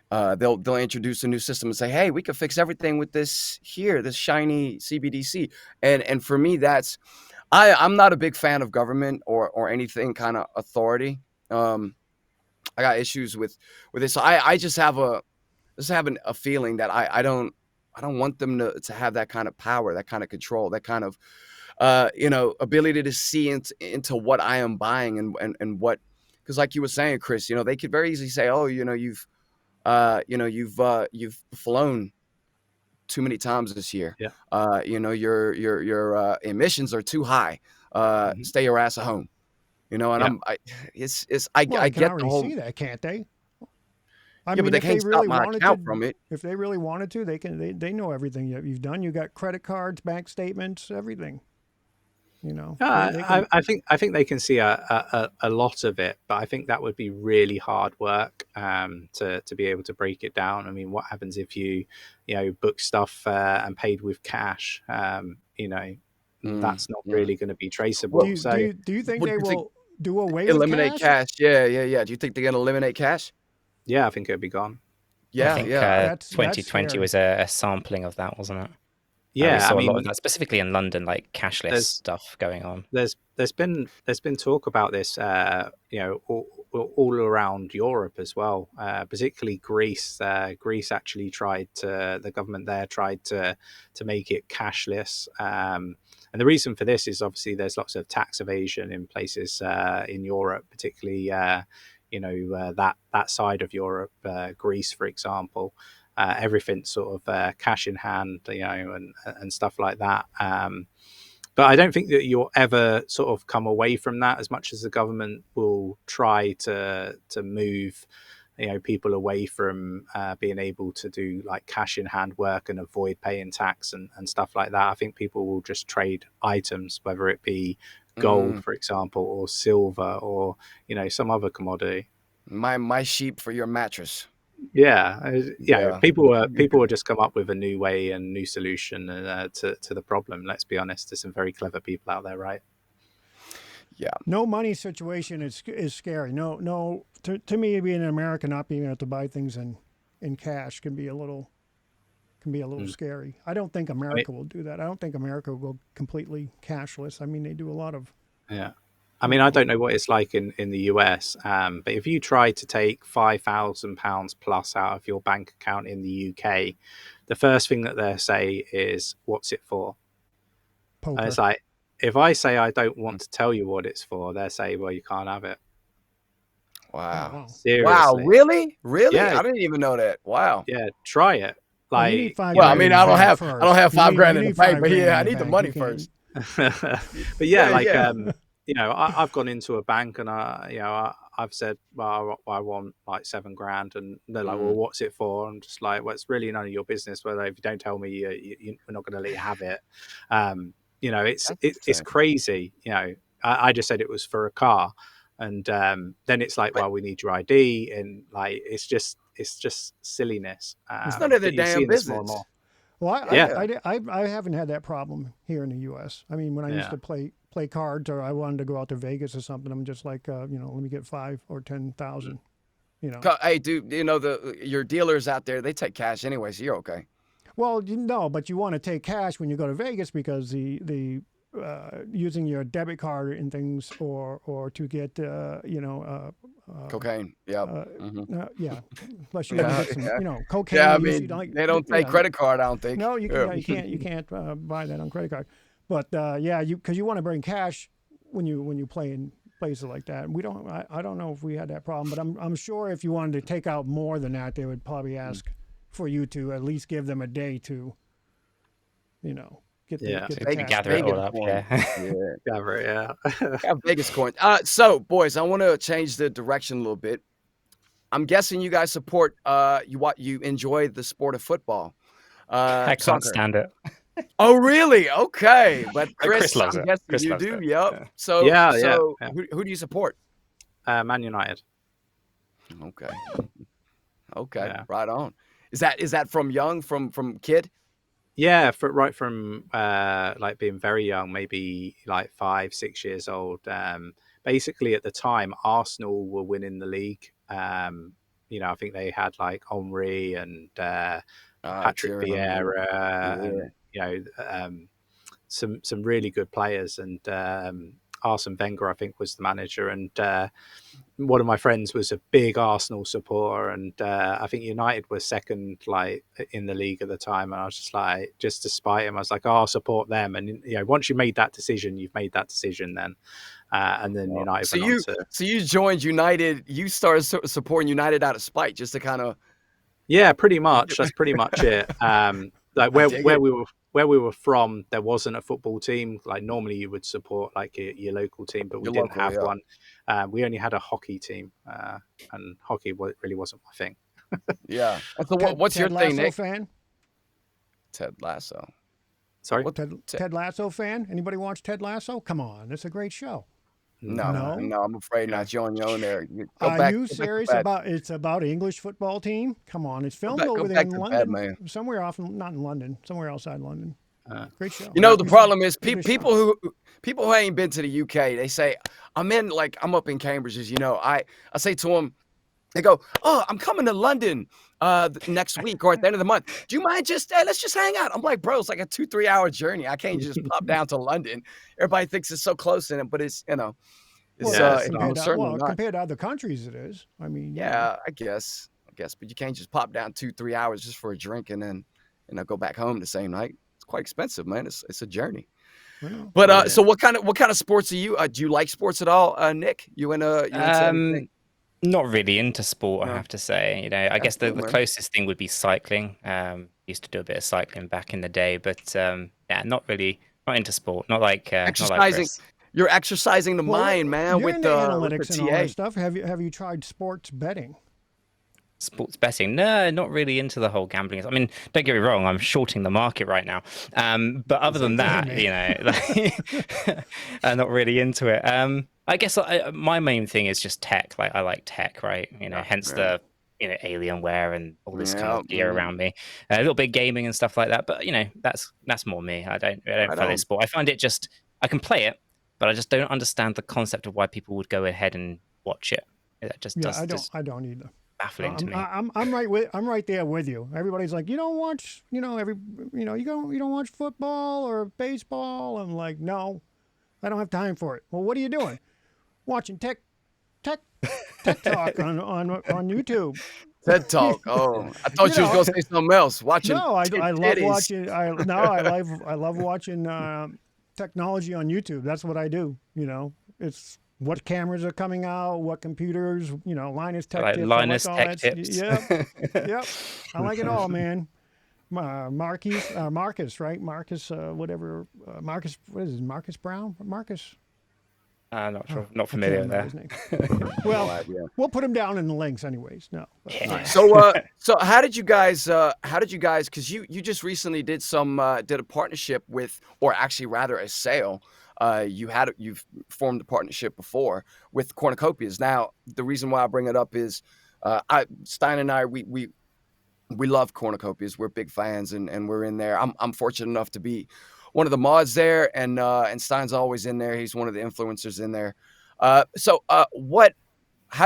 they'll introduce a new system and say, hey, we could fix everything with this shiny CBDC. And for me, I'm not a big fan of government or anything kind of authority. I got issues with it, so I just have a feeling that I don't want them to have that kind of power, that kind of control, that kind of ability to see into what I am buying, and what, because like you were saying, Chris, they could very easily say, oh, you've flown too many times this year. yeah. Your emissions are too high. Hmm. Stay your ass at home. And Yeah. I Well, they can get the already whole. see that, can't they? I Yeah, but mean, they if can't they stop really my wanted account to, from it. if they really wanted to, they can. They know everything you've done. You got credit cards, bank statements, everything. You know, they can. I think they can see a lot of it, but I think that would be really hard work to be able to break it down. I mean, what happens if you book stuff and paid with cash? Mm, That's not mm. really going to be Do Well, traceable. you do So you do you think what they do you think? will do away with Eliminate cash? cash? Yeah, yeah, yeah. Do you think they're gonna eliminate cash? yeah, I think it'll be gone. I Yeah, think yeah. That's 2020 scary. was a sampling of that, wasn't it? We Yeah, I saw a lot of mean, that, specifically in London, like cashless there's stuff going on. there's been talk about this, all around Europe as well, particularly Greece. Greece actually the government there tried to make it cashless. And the reason for this is obviously there's lots of tax evasion in places in Europe, particularly that side of Europe, Greece, for example. Everything's sort of cash in hand, and stuff like that. But I don't think that you'll ever sort of come away from that, as much as the government will try to move people away from being able to do like cash in hand work and avoid paying tax and stuff like that. I think people will just trade items, whether it be gold, Mm, for example, or silver, or some other commodity. my sheep for your mattress. Yeah, Yeah. people will just come up with a new way and new solution to the problem. Let's be honest, there's some very clever people out there, right? Yeah. No money situation is scary. No. To me, being an American, not being able to buy things in cash can be a little Mm. scary. I don't think I mean, America will do that. I don't think America will go completely cashless. I mean, they do a lot of, yeah. I you mean, I know. don't know what it's like in the US, but if you try to take £5,000 plus out of your bank account in the UK, the first thing that they say is, "What's it for?" And it's Poker. like, if I say I don't Mm. want to tell you what it's for, they say, "Well, you can't have it." Oh Wow. wow. Wow. Seriously, Really? Really? yeah, I didn't even know that. Wow. yeah. Try it, Well, you need like five Well, I grand mean, in the I don't bank have I don't first. have You 5 grand you in the need bank, five but grand yeah, in I the need the bank. You money can't. first. but Yeah, yeah. I've gone into a bank and I've said, well, I want like 7 grand, and they're like, well, Mm, what's it for? I'm just like, well, it's really none of your business. Whether if you don't tell me, we're not going to let you have it. that's It's insane. crazy. I just said it was for a car, and then it's like, But well, we need your ID, and like it's just silliness. it's none of their But you're damn seeing this more and more. business. Well, Yeah, Yeah. I haven't had that problem here in the U.S. I mean, when I used yeah. to play cards, or I wanted to go out to Vegas or something, I'm just like, let me get 5 or 10,000. You know. Hey, dude, your dealers out there, they take cash anyway, so you're okay. Well, but you want to take cash when you go to Vegas, because the using your debit card and things, or to get Cocaine. Yep. uh, Hmm. yeah, unless you want to Yeah, get some yeah. Yeah, I cocaine. Usually, mean, they don't take yeah, credit card, I don't think. no, Yeah. you can't buy that on credit card. But yeah, because you want to bring cash when you play places like that. We don't. I don't know if we had that problem, but I'm sure if you wanted to take out more than that, they would probably ask for you to at least give them a day to, get the Yeah. get the Vegas, cash. Gather it Vegas all up, coin. yeah. Gather it, yeah. Got Vegas coins. So boys, I want to change the direction a little bit. I'm guessing you guys support you enjoy the sport of football, I can't soccer. stand it. Oh, really? Okay, but Chris loves I'm it. guessing Chris you loves do. it. Yep. Yeah. So Yeah, so yeah. who do you support? Man United. Okay. Okay. Yeah. Right on. Is that from young, from kid? Yeah, right from like being very young, maybe like 5, 6 years old. Basically, at the time, Arsenal were winning the league. I think they had like Henry and Patrick Thierry Henry. Vieira, Yeah. and some really good players. And Arsene Wenger, I think, was the manager. And one of my friends was a big Arsenal supporter, and I think United were second, like in the league at the time. And I was just like, just to spite him, I was like, "Oh, I'll support them." And once you made that decision, you've made that decision. Then, and then United So went on to. so you joined United. You started supporting United out of spite, just to kind of. Yeah, pretty much. That's pretty much it. Like where we were from, there wasn't a football team. Like normally you would support like your local team, but we Your didn't local, have yeah. one. We only had a hockey team, and hockey really wasn't my thing. Yeah. And so what's your Ted thing, Lasso Nick? fan? Ted Lasso. Sorry? What? Ted Lasso fan? Anybody watch Ted Lasso? Come on, it's a great show. No, I'm afraid Yeah. not. You're on there. Go Are back. you Go back to serious bed. about it's about English football team? Come on, it's filmed Go over there back in to bed, London, man. somewhere off, not in London, somewhere outside London. Great show. The problem is English people show. who ain't been to the UK, they say I'm up in Cambridge, as you know. I say to them, they go, "Oh, I'm coming to London next week or at the end of the month. Do you mind let's just hang out?" I'm like, "Bro, it's like a 2-3 hour journey. I can't just pop down to London." Everybody thinks it's so close in it, but it's it's Yeah, it's it's most certainly not. compared to other countries, it is. I mean, Yeah, I guess, but you can't just pop down 2-3 hours just for a drink and then go back home the same night. It's quite expensive, man. It's a journey. Well, But so what kind of sports are you? Do you like sports at all, Nick? You into anything? Not really into sport, No. I have to say. I guess the cool, man. closest thing would be cycling. Used to do a bit of cycling back in the day, but yeah, not into sport. Not like Exercising. Chris. You're exercising the mind, man, you're with into the analytics and all that TA. stuff. Have you tried sports betting? Sports betting? No, not really into the whole gambling. I mean, don't get me wrong, I'm shorting the market right now. But other than that, not really into it. I guess my main thing is just tech. Like I like tech, right? Hence the Alienware and all this kind of gear around me. A little bit of gaming and stuff like that. But that's more me. I don't follow sport. I find it just I can play it, but I just don't understand the concept of why people would go ahead and watch it. It just I don't either. Baffling to me. I'm right there with you. Everybody's like, you don't watch, you don't watch football or baseball. I'm like, no, I don't have time for it. Well, what are you doing? Watching tech talk on YouTube. TED Talk. Oh, I thought you was gonna say something else. Watching. No, I love titties. watching. I love watching technology on YouTube. That's what I do. It's what cameras are coming out, what computers, Linus Tech Tips. Linus Tech Tips. Yep. I like it all, man. Marcus, right? Marcus, whatever. Marcus, what is it? Marcus Brown? Marcus? Not sure. Not familiar with that. Well, we'll put him down in the links, anyways. No. Yeah. So how did you guys? Because you just recently did a partnership with, or actually rather a sale. You've formed a partnership before with cornucopias. Now, the reason why I bring it up is, Stein and I, we love cornucopias. We're big fans, and we're in there. I'm fortunate enough to be one of the mods there, and Stein's always in there. He's one of the influencers in there. How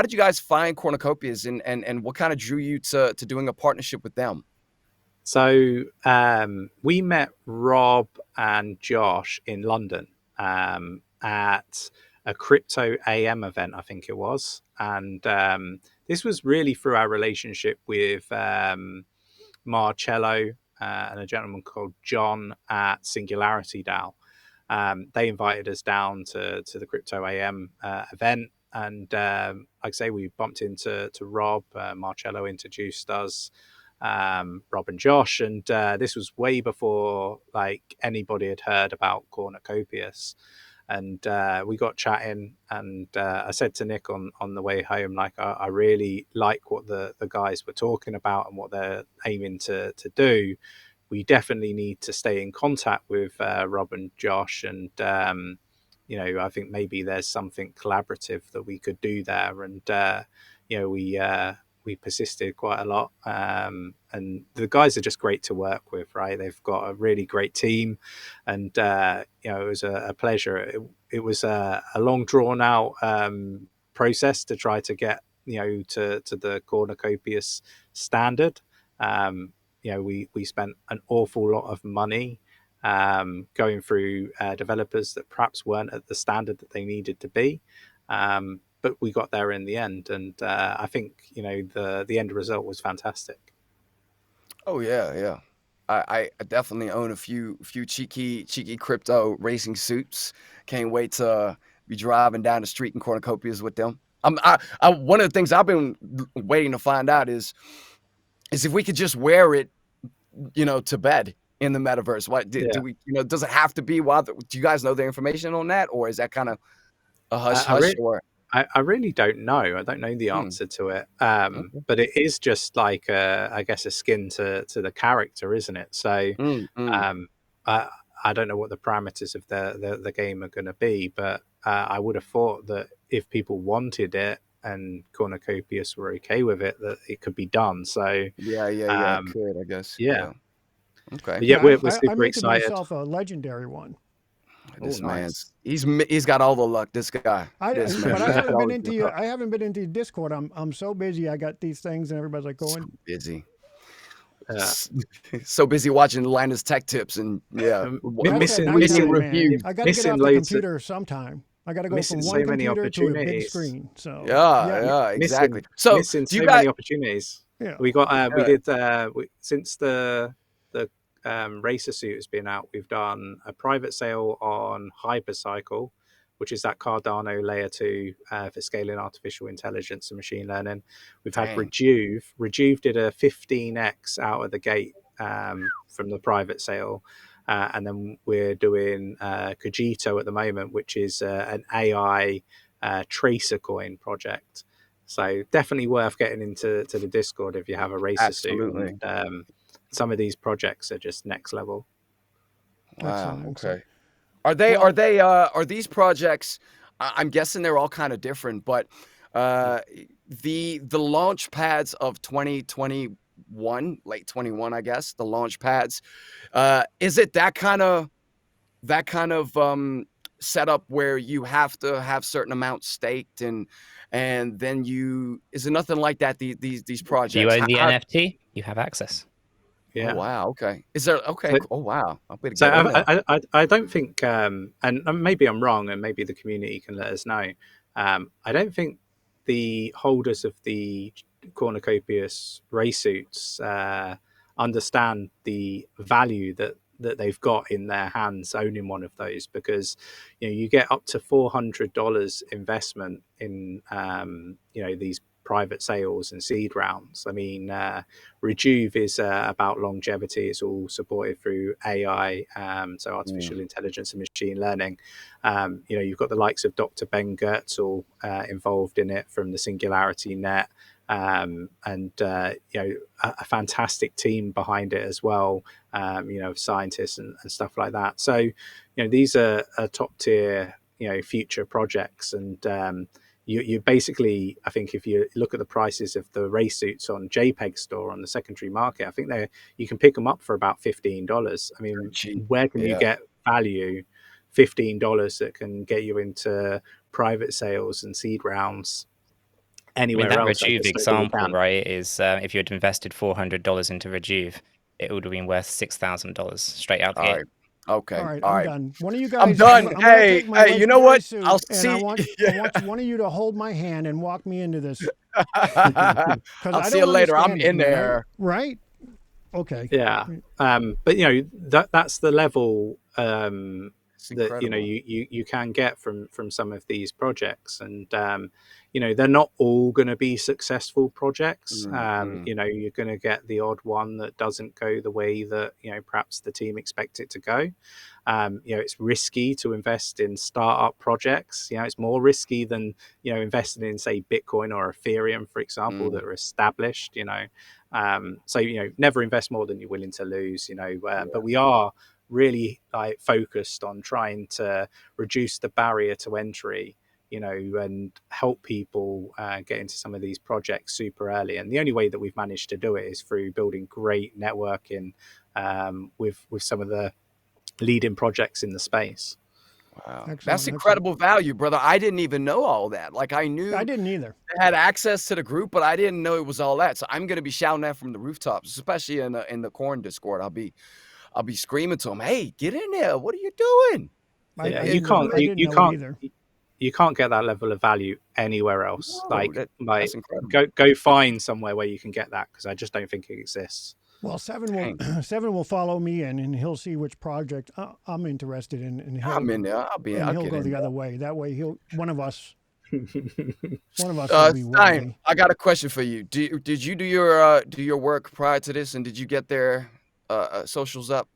did you guys find cornucopias, and what kind of drew you to doing a partnership with them? So we met Rob and Josh in London at a crypto AM event, I think it was. And this was really through our relationship with Marcello and a gentleman called John at Singularity DAO. They invited us down to the Crypto AM event, and like I say, we bumped into Rob. Marcello introduced us, Rob and Josh, and this was way before like anybody had heard about Cornucopias. And we got chatting, and I said to Nick on the way home, like, I really like what the guys were talking about and what they're aiming to do. We definitely need to stay in contact with Rob and Josh, and I think maybe there's something collaborative that we could do there. And we persisted quite a lot, and the guys are just great to work with, right? They've got a really great team, and it was a pleasure. It was a long drawn out process to try to get to the Cornucopias standard. We spent an awful lot of money going through developers that perhaps weren't at the standard that they needed to be. But we got there in the end, and I think the end result was fantastic. Oh yeah. I definitely own a few cheeky crypto racing suits. Can't wait to be driving down the street in cornucopias with them. One of the things I've been waiting to find out is if we could just wear it, to bed in the metaverse. Do we? Does it have to be? Do you guys know the information on that, or is that kind of a hush hush? I really don't know. I don't know the answer to it. But it is just like, I guess, a skin to the character, isn't it? So I don't know what the parameters of the game are going to be, but I would have thought that if people wanted it and Cornucopias were okay with it, that it could be done. So it could, I guess. Yeah. Okay. But yeah, we're super I made excited. myself a legendary one. This man's nice. he's got all the luck. This guy. But I haven't been into Discord. I'm so busy. I got these things, and everybody's like going so busy. So busy watching Linus Tech Tips and missing reviews. I got to get off the computer sometime. I got to go from one computer to a big screen. So exactly. So missing so many opportunities. Yeah. We got since the racer suit has been out, we've done a private sale on Hypercycle, which is that Cardano layer 2 for scaling artificial intelligence and machine learning. We've had Rejuve. Rejuve did a 15x out of the gate from the private sale. And then we're doing Cogito at the moment, which is an AI tracer coin project. So definitely worth getting into the Discord if you have a racer suit. And, some of these projects are just next level. Wow. Okay. Are these projects? I'm guessing they're all kind of different, but the launch pads of 2021, late 21, I guess, the launch pads. Is it that kind of setup where you have to have certain amounts staked and then is it nothing like that? These projects. Do you own the NFT? You have access. Yeah. Oh, wow. Okay. Is there? Okay. Oh, wow. I don't think, and maybe I'm wrong, and maybe the community can let us know. I don't think the holders of the Cornucopias race suits understand the value that they've got in their hands owning one of those, because you get up to $400 investment in these private sales and seed rounds. I mean, Rejuve is about longevity. It's all supported through AI, so artificial intelligence and machine learning. You've got the likes of Dr. Ben Goertzel involved in it from the Singularity Net, and a fantastic team behind it as well. Scientists and stuff like that. So, these are top tier, future projects, and you basically, I think if you look at the prices of the race suits on JPEG Store on the secondary market, I think you can pick them up for about $15. I mean, where can you get value? $15 that can get you into private sales and seed rounds anywhere else. That Rejuve example, right, is if you had invested $400 into Rejuve, it would have been worth $6,000 straight out the gate. Okay. All right. I'm done. One of you guys. I'm done. Hey, you know what? I'll see. I want one of you to hold my hand and walk me into this. I'll see you later. I'm in there. Right? Okay. Yeah. But that's the level It's that incredible. you can get from some of these projects, and they're not all going to be successful projects. Mm. You're going to get the odd one that doesn't go the way that perhaps the team expect it to go. It's risky to invest in startup projects. It's more risky than investing in, say, Bitcoin or Ethereum, for example, that Mm. are established. So never invest more than you're willing to lose. But we are really focused on trying to reduce the barrier to entry, and help people get into some of these projects super early. And the only way that we've managed to do it is through building great networking with some of the leading projects in the space. Wow. Excellent, That's excellent. incredible value, brother. I didn't even know all that. Like, I I knew didn't either. I had access to the group, but I didn't know it was all that. So I'm gonna be shouting that from the rooftops, especially in the corn Discord. I'll be screaming to them, "Hey, get in there! What are you doing?" Yeah, I you didn't know. can't I didn't you know it can't either. you can't get that level of value anywhere else. No, that's incredible. Go find somewhere where you can get that, because I just don't think it exists. Well, Dang. Seven will follow me in, and he'll see which project I'm interested in, and I'm in there. I'll he'll get go in the there. other way. That way, one of us will be Stein, worthy. I got a question for you. Did you do your work prior to this, and did you get their socials up?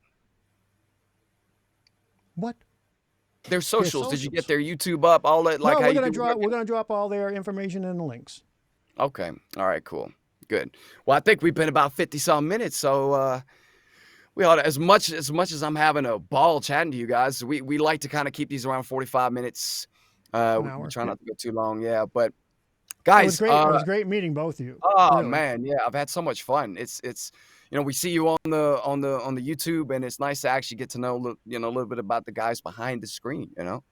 What? Their socials. Did you get socials? their YouTube up? All that, like No, how we're you gonna do. drop all their information in the links. Okay. All right. Cool. Good. Well, I think we've been about 50-some minutes, so we ought to, as much as I'm having a ball chatting to you guys, we like to kind of keep these around 45 minutes. An We hour. try not to go too long. Yeah, but It was guys, great. It was great meeting both of you. oh Really. man, yeah, I've had so much fun. It's we see you on the YouTube, and it's nice to actually get to know a little bit about the guys behind the screen. No,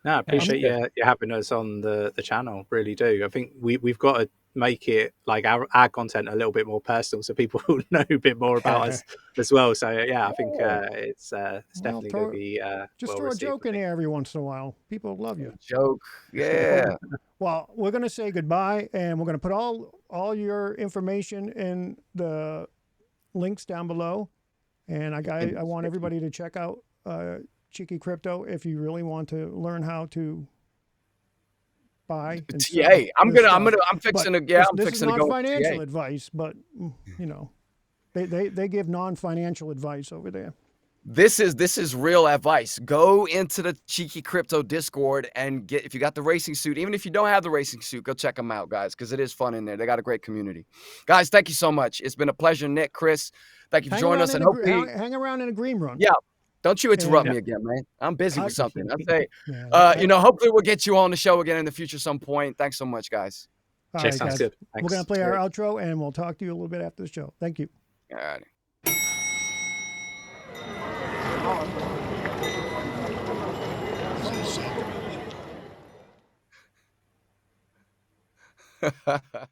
I Yeah, appreciate you having us on the channel. Really do. I think we've got to make it like our content a little bit more personal, so people will know a bit more about us as well. So yeah, I think it's Well, definitely going to be just well throw a received. joke in there every once in a while. People love you. Joke, yeah. Well, we're going to say goodbye, and we're going to put all your information in the links down below. And I want everybody to check out Cheeky Crypto if you really want to learn how to buy and sell. TA. I'm this stuff. fixing to This is fixing to not go financial TA. advice, but they give non-financial advice over there. This is real advice. Go into the Cheeky Crypto Discord and if you got the racing suit, even if you don't have the racing suit, go check them out, guys, because it is fun in there. They got a great community. Guys, thank you so much. It's been a pleasure, Nick, Chris. Thank you for joining us. And hang around in a green room. Yeah. Don't you interrupt me again, man. I'm busy with something. I say, hopefully we'll get you on the show again in the future some point. Thanks so much, guys. All right, sounds guys. good. We're Thanks. going to play our outro, and we'll talk to you a little bit after the show. Thank you. All right. Ha ha ha.